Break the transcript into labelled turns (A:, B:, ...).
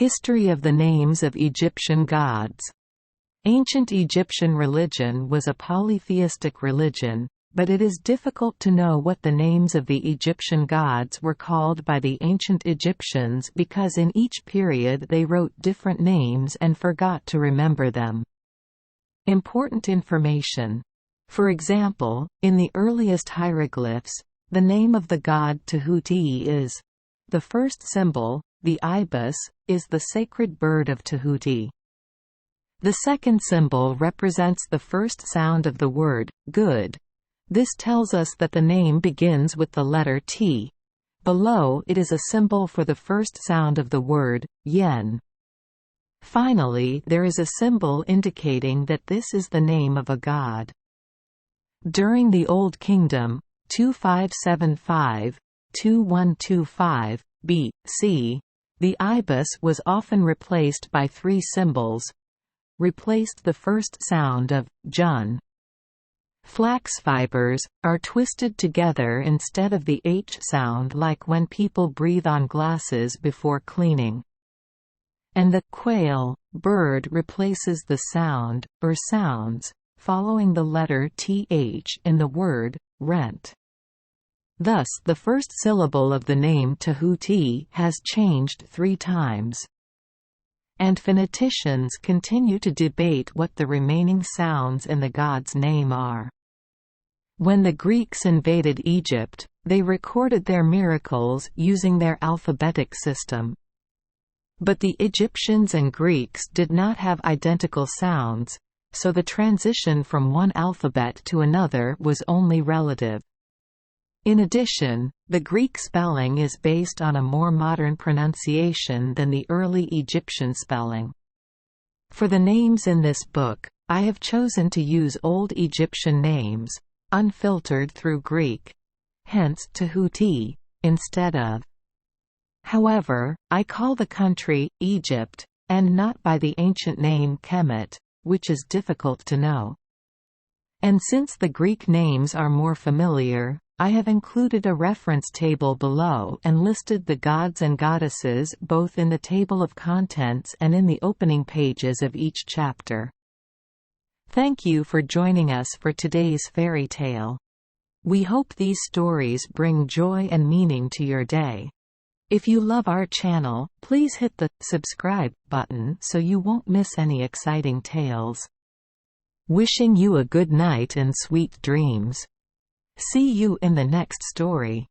A: History of the names of Egyptian gods. Ancient Egyptian religion was a polytheistic religion, but it is difficult to know what the names of the Egyptian gods were called by the ancient Egyptians because in each period they wrote different names and forgot to remember them. Important information. For example, in the earliest hieroglyphs, the name of the god Tahuti is. The first symbol, the ibis, is the sacred bird of Tahuti. The second symbol represents the first sound of the word, good. This tells us that the name begins with the letter T. Below it is a symbol for the first sound of the word, yen. Finally, there is a symbol indicating that this is the name of a god. During the Old Kingdom, 2575–2125 BC, the ibis was often replaced by three symbols. Replaced the first sound of jun. Flax fibers are twisted together instead of the H sound like when people breathe on glasses before cleaning. And the quail bird replaces the sound, or sounds, following the letter th in the word, rent. Thus the first syllable of the name Tahuti has changed 3 times. And phoneticians continue to debate what the remaining sounds in the god's name are. When the Greeks invaded Egypt, they recorded their miracles using their alphabetic system. But the Egyptians and Greeks did not have identical sounds, so the transition from one alphabet to another was only relative. In addition, the Greek spelling is based on a more modern pronunciation than the early Egyptian spelling. For the names in this book, I have chosen to use Old Egyptian names, unfiltered through Greek. Hence Tahuti, instead of. However, I call the country, Egypt, and not by the ancient name Kemet, which is difficult to know. And since the Greek names are more familiar, I have included a reference table below and listed the gods and goddesses both in the table of contents and in the opening pages of each chapter. Thank you for joining us for today's fairy tale. We hope these stories bring joy and meaning to your day. If you love our channel, please hit the subscribe button so you won't miss any exciting tales. Wishing you a good night and sweet dreams. See you in the next story.